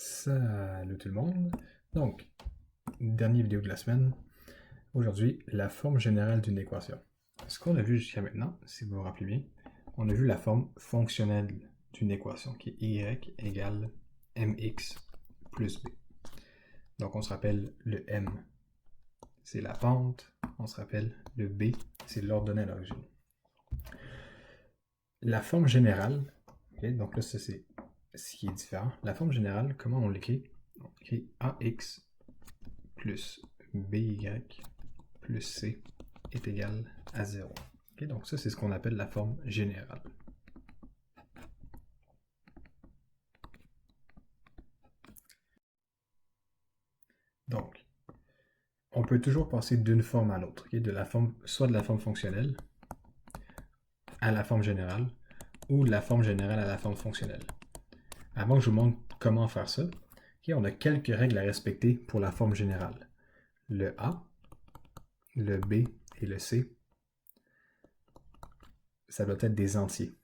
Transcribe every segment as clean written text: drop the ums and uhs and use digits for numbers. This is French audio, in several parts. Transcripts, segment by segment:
Salut tout le monde. Donc, dernière vidéo de la semaine. Aujourd'hui, la forme générale d'une équation. Ce qu'on a vu jusqu'à maintenant, si vous vous rappelez bien, on a vu la forme fonctionnelle d'une équation qui est y égale mx plus b. Donc on se rappelle le m, c'est la pente. On se rappelle le b, c'est l'ordonnée à l'origine. La forme générale, okay, donc là ça c'est ce qui est différent. La forme générale, comment on l'écrit? On écrit ax plus by plus c est égal à 0. Okay, donc ça, c'est ce qu'on appelle la forme générale. Donc, on peut toujours passer d'une forme à l'autre, okay, soit de la forme fonctionnelle à la forme générale, ou de la forme générale à la forme fonctionnelle. Avant que je vous montre comment faire ça, okay, on a quelques règles à respecter pour la forme générale. Le A, le B et le C, ça doit être des entiers.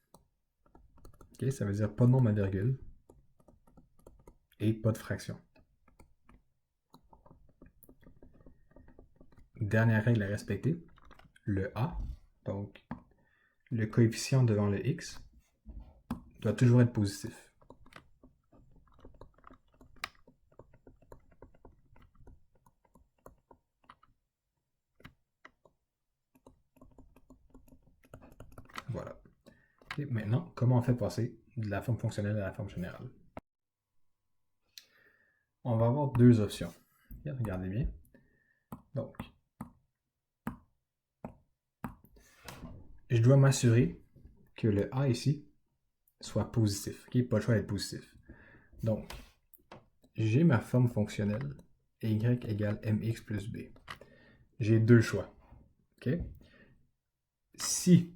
Okay, ça veut dire pas de nombre à virgule et pas de fraction. Dernière règle à respecter, le A, donc le coefficient devant le x, doit toujours être positif. Voilà. Et maintenant, comment on fait passer de la forme fonctionnelle à la forme générale? On va avoir deux options. Et regardez bien. Donc, je dois m'assurer que le A ici soit positif. Okay? Pas le choix d'être positif. Donc, j'ai ma forme fonctionnelle y égale mx plus b. J'ai deux choix. Okay? Si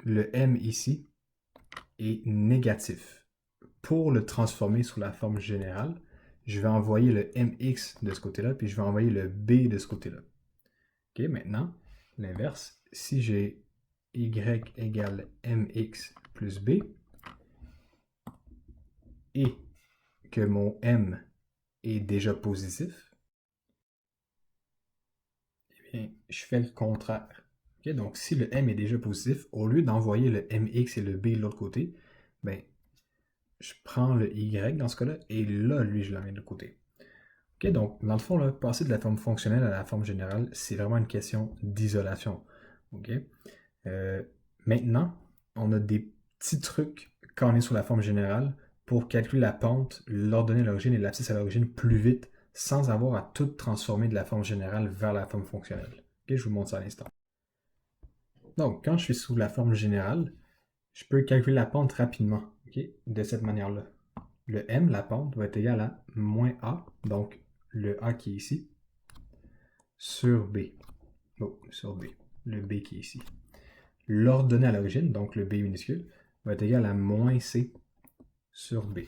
le m ici est négatif, pour le transformer sous la forme générale, je vais envoyer le mx de ce côté-là, puis je vais envoyer le b de ce côté-là. Ok, maintenant, l'inverse, si j'ai y égale mx plus b, et que mon m est déjà positif, eh bien, je fais le contraire. Okay, donc, si le m est déjà positif, au lieu d'envoyer le mx et le b de l'autre côté, ben, je prends le y dans ce cas-là, et là, lui, je l'amène de l'autre côté. Ok, donc, dans le fond, là, passer de la forme fonctionnelle à la forme générale, c'est vraiment une question d'isolation. Ok? Maintenant, on a des petits trucs quand on est sur la forme générale pour calculer la pente, l'ordonnée à l'origine et l'abscisse à l'origine plus vite sans avoir à tout transformer de la forme générale vers la forme fonctionnelle. Ok, je vous montre ça à l'instant. Donc, quand je suis sous la forme générale, je peux calculer la pente rapidement, okay, de cette manière-là. Le m, la pente, va être égal à moins a, donc le a qui est ici, sur b. Oh, sur b. Le b qui est ici. L'ordonnée à l'origine, donc le b minuscule, va être égal à moins c sur b.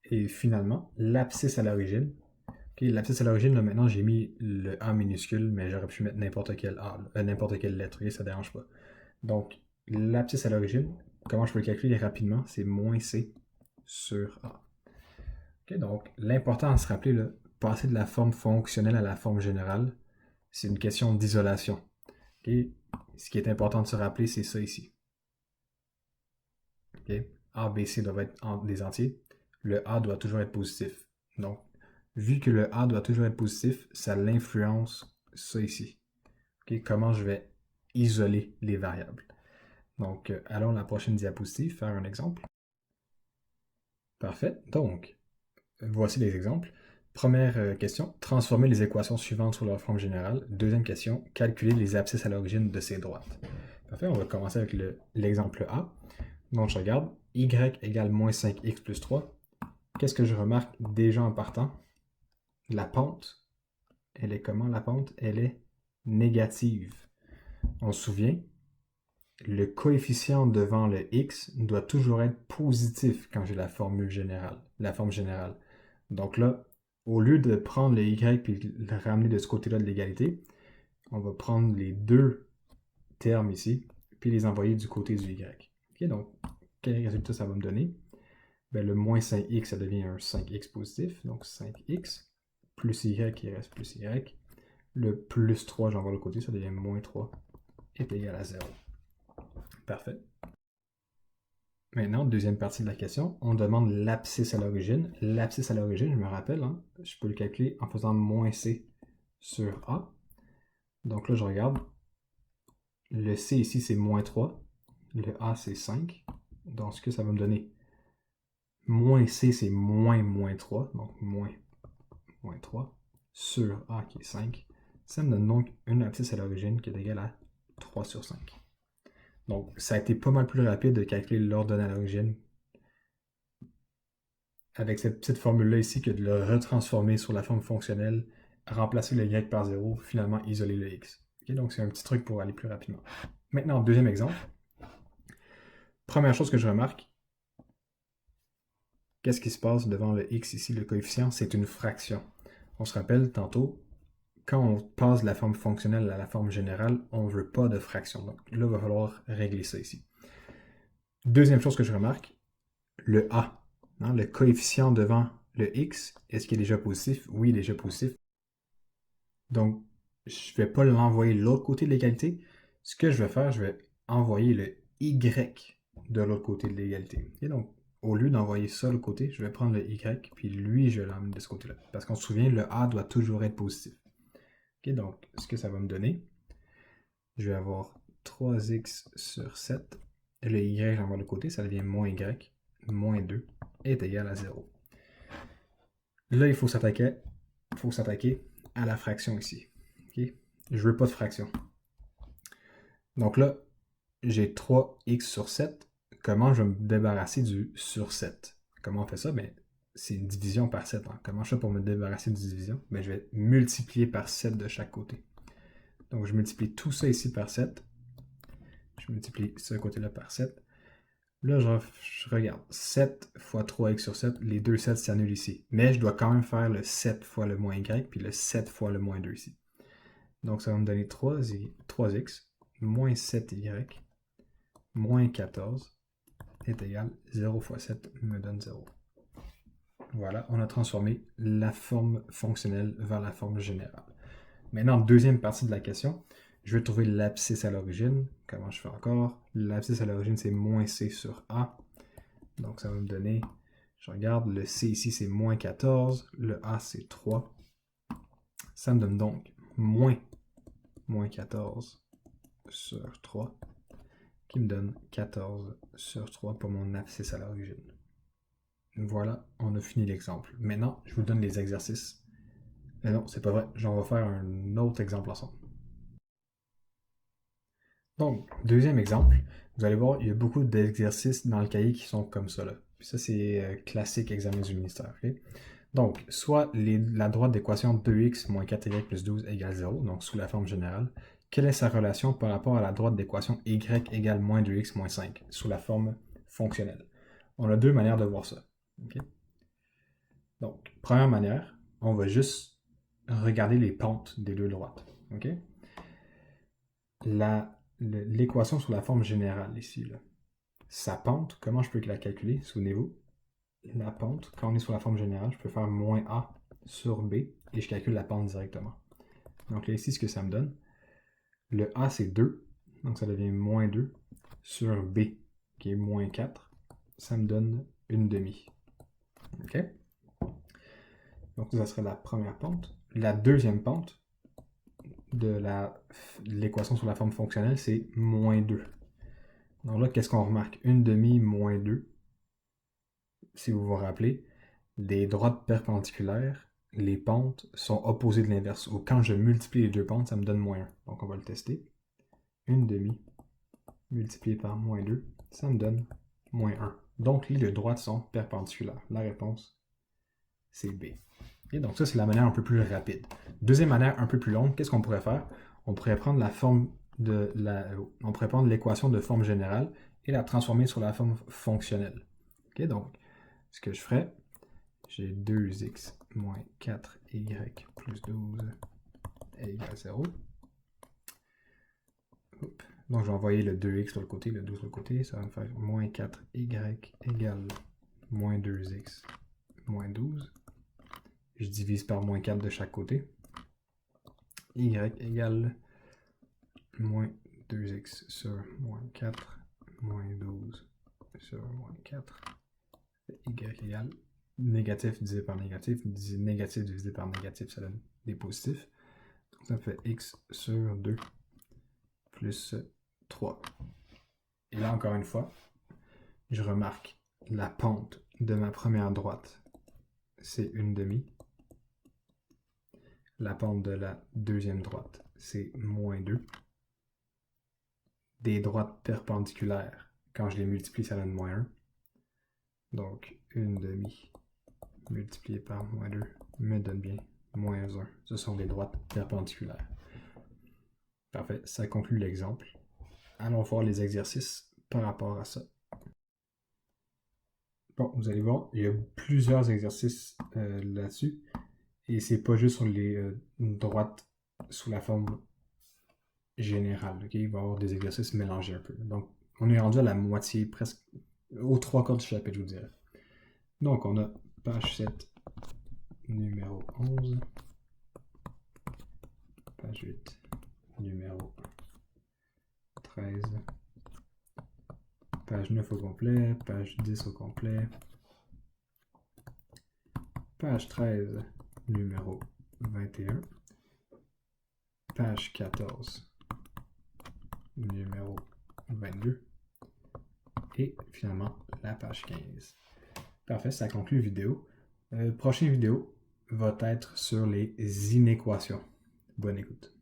Et finalement, l'abscisse à l'origine. Okay, l'abscisse à l'origine, là, maintenant, j'ai mis le A minuscule, mais j'aurais pu mettre n'importe quelle n'importe quelle lettre, okay, ça ne dérange pas. Donc, l'abscisse à l'origine, comment je peux le calculer rapidement? C'est moins c sur A. Okay, donc, l'important à se rappeler, là, passer de la forme fonctionnelle à la forme générale, c'est une question d'isolation. Okay? Ce qui est important de se rappeler, c'est ça ici. Okay? A, B, C doivent être des entiers. Le A doit toujours être positif. Donc, vu que le A doit toujours être positif, ça l'influence ça ici. Okay? Comment je vais isoler les variables. Donc, allons à la prochaine diapositive, faire un exemple. Parfait. Donc, voici les exemples. Première question, transformer les équations suivantes sur leur forme générale. Deuxième question, calculer les abscisses à l'origine de ces droites. Parfait, on va commencer avec l'exemple A. Donc je regarde, y égale moins 5x plus 3. Qu'est-ce que je remarque déjà en partant? La pente, elle est comment la pente? Elle est négative. On se souvient, le coefficient devant le x doit toujours être positif quand j'ai la forme générale. Donc là, au lieu de prendre le y et le ramener de ce côté-là de l'égalité, on va prendre les deux termes ici, puis les envoyer du côté du y. Okay, donc, quel résultat ça va me donner? ben, le moins 5x, ça devient un 5x positif, donc 5x, plus y, il reste plus y. Le plus 3, j'envoie de l'autre côté, ça devient moins 3, est égal à 0. Parfait. Maintenant, deuxième partie de la question, on demande l'abscisse à l'origine. L'abscisse à l'origine, je me rappelle, hein, je peux le calculer en faisant moins c sur a. Donc là, je regarde. Le c ici, c'est moins 3. Le a, c'est 5. Donc, ce que ça va me donner, moins c, c'est moins 3. Donc, moins 3 sur a qui est 5. Ça me donne donc une abscisse à l'origine qui est égale à 3 sur 5. Donc, ça a été pas mal plus rapide de calculer l'ordonnée à l'origine avec cette petite formule-là ici que de le retransformer sur la forme fonctionnelle, remplacer le y par 0, finalement isoler le x. Okay, donc, c'est un petit truc pour aller plus rapidement. Maintenant, deuxième exemple. Première chose que je remarque, qu'est-ce qui se passe devant le x ici, le coefficient? C'est une fraction. On se rappelle tantôt, quand on passe de la forme fonctionnelle à la forme générale, on ne veut pas de fraction. Donc là, il va falloir régler ça ici. Deuxième chose que je remarque, le a, hein, le coefficient devant le x, est-ce qu'il est déjà positif? Oui, il est déjà positif. Donc, je ne vais pas l'envoyer de l'autre côté de l'égalité. Ce que je vais faire, je vais envoyer le y de l'autre côté de l'égalité. Et donc, au lieu d'envoyer ça de l'autre côté, je vais prendre le y, puis lui, je vais l'emmener de ce côté-là. Parce qu'on se souvient, le a doit toujours être positif. Okay, donc, ce que ça va me donner, je vais avoir 3x sur 7. Et le y, j'envoie de l'autre côté, ça devient moins y, moins 2, est égal à 0. Là, il faut s'attaquer à la fraction ici. Okay? Je ne veux pas de fraction. Donc là, j'ai 3x sur 7. Comment je vais me débarrasser du sur 7? Comment on fait ça? Ben, c'est une division par 7. Hein. Comment je fais pour me débarrasser de division? Ben, je vais multiplier par 7 de chaque côté. Donc, je multiplie tout ça ici par 7. Je multiplie ce côté-là par 7. Là, je regarde. 7 fois 3x sur 7, les deux 7 s'annulent ici. Mais je dois quand même faire le 7 fois le moins y, puis le 7 fois le moins 2 ici. Donc, ça va me donner 3x moins 7y moins 14 est égal 0 fois 7 me donne 0. Voilà, on a transformé la forme fonctionnelle vers la forme générale. Maintenant, deuxième partie de la question, je vais trouver l'abscisse à l'origine. Comment je fais encore? L'abscisse à l'origine, c'est moins c sur a. Donc, ça va me donner, je regarde, le c ici, c'est moins 14. Le a, c'est 3. Ça me donne donc moins 14 sur 3, qui me donne 14 sur 3 pour mon abscisse à l'origine. Voilà, on a fini l'exemple. Maintenant, je vous donne les exercices. Mais non, c'est pas vrai. On va faire un autre exemple ensemble. Donc, deuxième exemple, vous allez voir, il y a beaucoup d'exercices dans le cahier qui sont comme ça. Là. Puis ça, c'est classique examen du ministère. Okay? Donc, soit la droite d'équation 2x moins 4y plus 12 égale 0, donc sous la forme générale. Quelle est sa relation par rapport à la droite d'équation y égale moins 2x moins 5, sous la forme fonctionnelle? On a deux manières de voir ça. Okay? Donc, première manière, on va juste regarder les pentes des deux droites. Okay? L'équation sous la forme générale ici, là. Sa pente, comment je peux la calculer? Souvenez-vous, la pente, quand on est sur la forme générale, je peux faire moins a sur b et je calcule la pente directement. Donc là, ici, ce que ça me donne, le a, c'est 2, donc ça devient moins 2 sur b, qui est moins 4. Ça me donne une demi. OK? Donc ça serait la première pente. La deuxième pente de l'équation sur la forme fonctionnelle, c'est moins 2. Donc là, qu'est-ce qu'on remarque? Une demi moins 2. Si vous vous rappelez, des droites perpendiculaires, les pentes sont opposées de l'inverse. Ou quand je multiplie les deux pentes, ça me donne moins 1. Donc on va le tester. Une demi multiplié par moins 2, ça me donne moins 1. Donc les deux droites sont perpendiculaires. La réponse, c'est B. Et donc ça, c'est la manière un peu plus rapide. Deuxième manière un peu plus longue, qu'est-ce qu'on pourrait faire? On pourrait prendre on pourrait prendre l'équation de forme générale et la transformer sur la forme fonctionnelle. Okay, donc, ce que je ferais, j'ai 2x moins 4y plus 12 égale 0. Donc, je vais envoyer le 2x de l'autre côté, le 12 de l'autre côté. Ça va me faire moins 4y égale moins 2x moins 12. Je divise par moins 4 de chaque côté. Y égale moins 2x sur moins 4 moins 12 sur moins 4. Y égale négatif divisé par négatif. Négatif divisé par négatif, ça donne des positifs. Donc ça fait x sur 2 plus 3. Et là, encore une fois, je remarque la pente de ma première droite, c'est 1/2. La pente de la deuxième droite, c'est moins 2. Des droites perpendiculaires, quand je les multiplie, ça donne moins 1. Donc, 1/2 multiplié par moins 2 me donne bien moins 1. Ce sont des droites perpendiculaires. Parfait, ça conclut l'exemple. Allons voir les exercices par rapport à ça. Bon, vous allez voir, il y a plusieurs exercices là-dessus. Et c'est pas juste sur les droites sous la forme générale. Okay? Il va y avoir des exercices mélangés un peu. Donc, on est rendu à la moitié, presque aux 3/4 du chapitre, je vous dirais. Donc, on a page 7, numéro 11, page 8, numéro 13, page 9 au complet, page 10 au complet, page 13, numéro 21, page 14, numéro 22, et finalement la page 15. Parfait, ça conclut la vidéo. Prochaine vidéo va être sur les inéquations. Bonne écoute.